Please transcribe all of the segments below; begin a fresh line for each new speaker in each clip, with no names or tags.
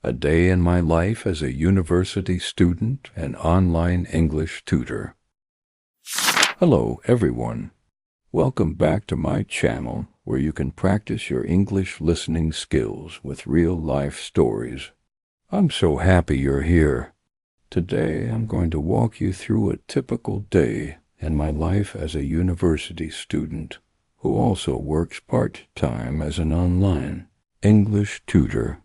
A day in my life as a university student and online English tutor. Hello, everyone. Welcome back to my channel where you can practice your English listening skills with real-life stories. I'm so happy you're here. Today, I'm going to walk you through a typical day in my life as a university student who also works part-time as an online English tutor.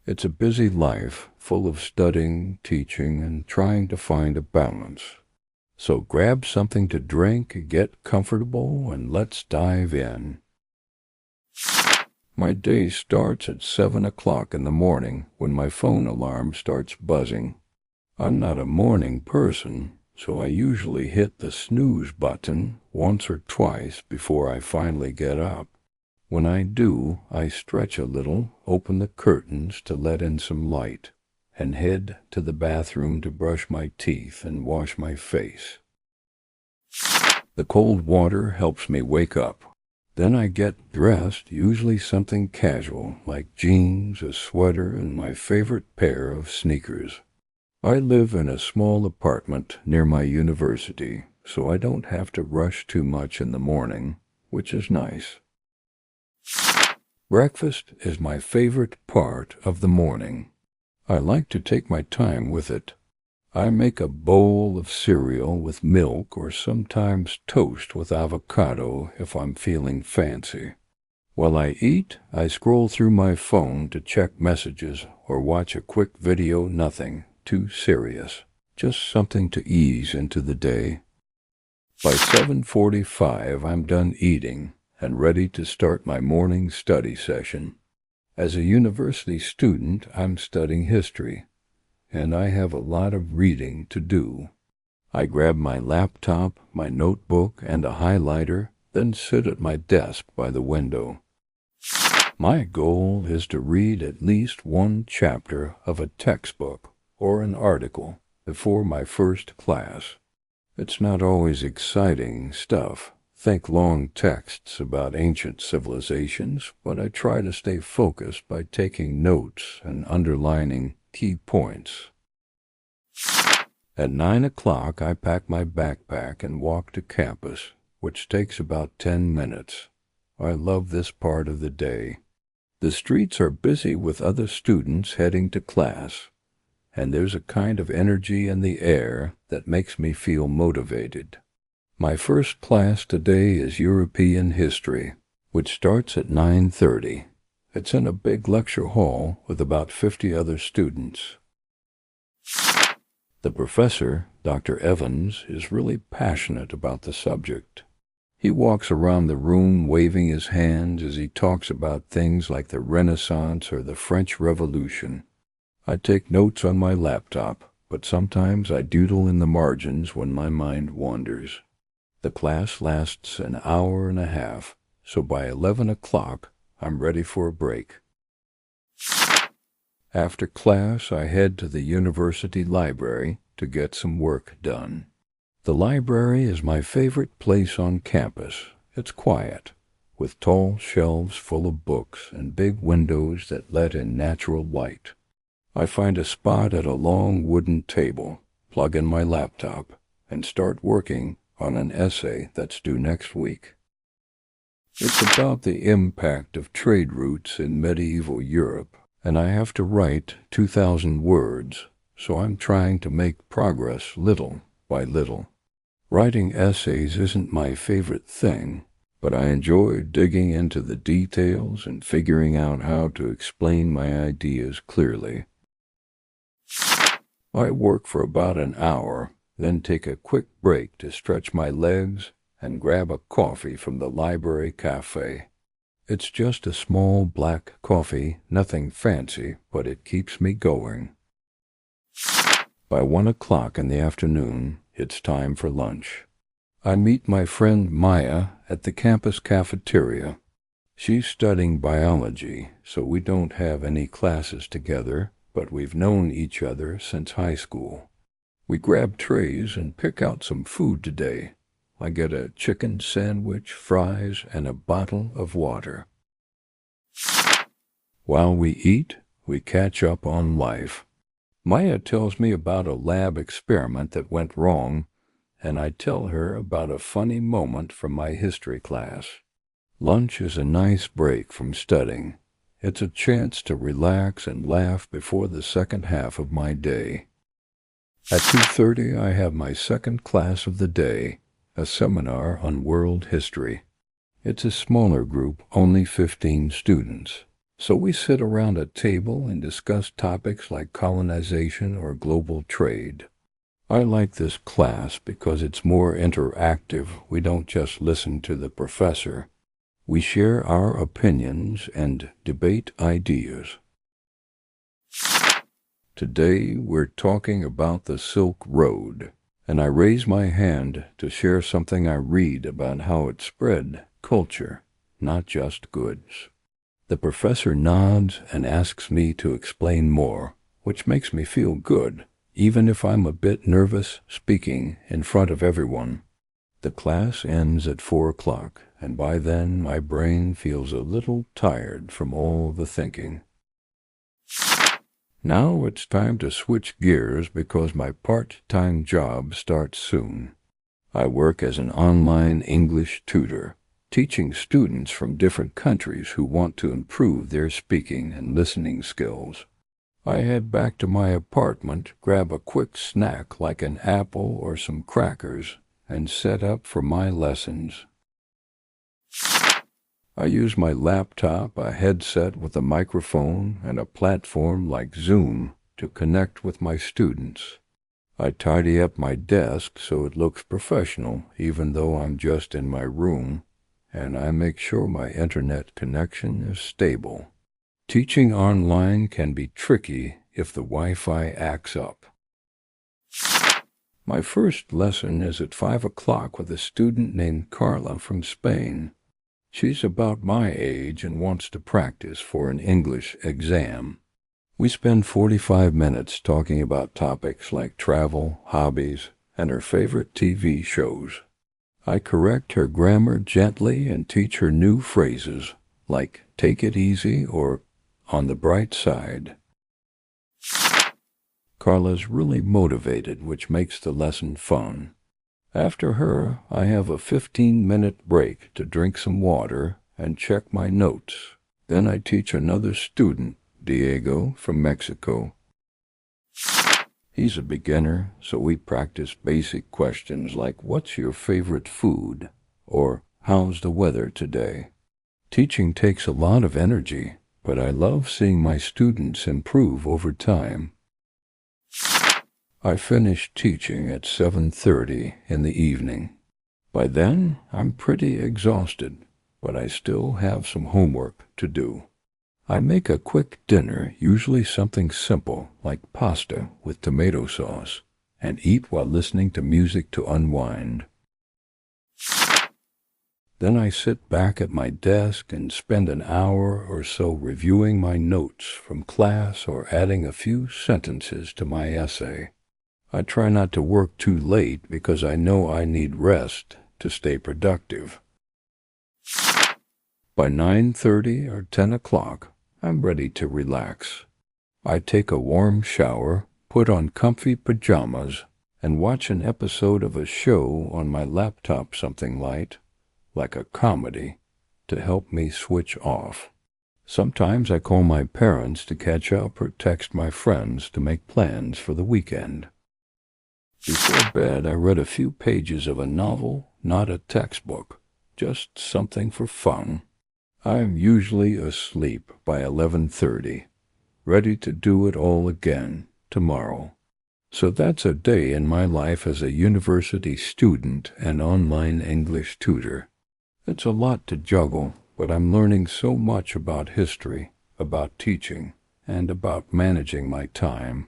It's a busy life full of studying, teaching, and trying to find a balance. So grab something to drink, get comfortable, and let's dive in. My day starts at 7 o'clock in the morning when my phone alarm starts buzzing. I'm not a morning person, so I usually hit the snooze button once or twice before I finally get up. When I do, I stretch a little, open the curtains to let in some light, and head to the bathroom to brush my teeth and wash my face. The cold water helps me wake up. Then I get dressed, usually something casual, like jeans, a sweater, and my favorite pair of sneakers. I live in a small apartment near my university, so I don't have to rush too much in the morning, which is nice. Breakfast is my favorite part of the morning. I like to take my time with it. I make a bowl of cereal with milk or sometimes toast with avocado if I'm feeling fancy. While I eat, I scroll through my phone to check messages or watch a quick video, nothing too serious, just something to ease into the day. By 7:45, I'm done eating and ready to start my morning study session. As a university student, I'm studying history, and I have a lot of reading to do. I grab my laptop, my notebook, and a highlighter, then sit at my desk by the window. My goal is to read at least one chapter of a textbook or an article before my first class. It's not always exciting stuff. Think long texts about ancient civilizations, but I try to stay focused by taking notes and underlining key points. At 9 o'clock, I pack my backpack and walk to campus, which takes about 10 minutes. I love this part of the day. The streets are busy with other students heading to class, and there's a kind of energy in the air that makes me feel motivated. My first class today is European History, which starts at 9:30. It's in a big lecture hall with about 50 other students. The professor, Dr. Evans, is really passionate about the subject. He walks around the room waving his hands as he talks about things like the Renaissance or the French Revolution. I take notes on my laptop, but sometimes I doodle in the margins when my mind wanders. The class lasts an hour and a half, so by 11 o'clock, I'm ready for a break. After class, I head to the university library to get some work done. The library is my favorite place on campus. It's quiet, with tall shelves full of books and big windows that let in natural light. I find a spot at a long wooden table, plug in my laptop, and start working on an essay that's due next week. It's about the impact of trade routes in medieval Europe, and I have to write 2,000 words, so I'm trying to make progress little by little. Writing essays isn't my favorite thing, but I enjoy digging into the details and figuring out how to explain my ideas clearly. I work for about an hour, then take a quick break to stretch my legs and grab a coffee from the library cafe. It's just a small black coffee, nothing fancy, but it keeps me going. By 1 o'clock in the afternoon, it's time for lunch. I meet my friend Maya at the campus cafeteria. She's studying biology, so we don't have any classes together, but we've known each other since high school. We grab trays and pick out some food today. I get a chicken sandwich, fries, and a bottle of water. While we eat, we catch up on life. Maya tells me about a lab experiment that went wrong, and I tell her about a funny moment from my history class. Lunch is a nice break from studying. It's a chance to relax and laugh before the second half of my day. At 2:30, I have my second class of the day, a seminar on world history. It's a smaller group, only 15 students. So we sit around a table and discuss topics like colonization or global trade. I like this class because it's more interactive. We don't just listen to the professor. We share our opinions and debate ideas. Today we're talking about the Silk Road, and I raise my hand to share something I read about how it spread culture, not just goods. The professor nods and asks me to explain more, which makes me feel good, even if I'm a bit nervous speaking in front of everyone. The class ends at 4 o'clock, and by then my brain feels a little tired from all the thinking. Now it's time to switch gears because my part-time job starts soon. I work as an online English tutor, teaching students from different countries who want to improve their speaking and listening skills. I head back to my apartment, grab a quick snack like an apple or some crackers, and set up for my lessons. I use my laptop, a headset with a microphone, and a platform like Zoom to connect with my students. I tidy up my desk so it looks professional, even though I'm just in my room, and I make sure my internet connection is stable. Teaching online can be tricky if the Wi-Fi acts up. My first lesson is at 5 o'clock with a student named Carla from Spain. She's about my age and wants to practice for an English exam. We spend 45 minutes talking about topics like travel, hobbies, and her favorite TV shows. I correct her grammar gently and teach her new phrases like take it easy or on the bright side. Carla's really motivated, which makes the lesson fun. After her, I have a 15-minute break to drink some water and check my notes. Then I teach another student, Diego from Mexico. He's a beginner, so we practice basic questions like what's your favorite food or how's the weather today. Teaching takes a lot of energy, but I love seeing my students improve over time. I finish teaching at 7:30 in the evening. By then, I'm pretty exhausted, but I still have some homework to do. I make a quick dinner, usually something simple like pasta with tomato sauce, and eat while listening to music to unwind. Then I sit back at my desk and spend an hour or so reviewing my notes from class or adding a few sentences to my essay. I try not to work too late because I know I need rest to stay productive. By 9:30 or 10 o'clock, I'm ready to relax. I take a warm shower, put on comfy pajamas, and watch an episode of a show on my laptop, something light, like a comedy, to help me switch off. Sometimes I call my parents to catch up or text my friends to make plans for the weekend. Before bed, I read a few pages of a novel, not a textbook, just something for fun. I'm usually asleep by 11:30, ready to do it all again tomorrow. So that's a day in my life as a university student and online English tutor. It's a lot to juggle, but I'm learning so much about history, about teaching, and about managing my time.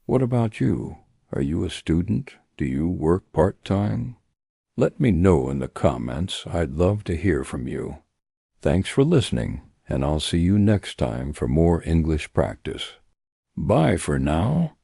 What about you? Are you a student? Do you work part-time? Let me know in the comments. I'd love to hear from you. Thanks for listening, and I'll see you next time for more English practice. Bye for now.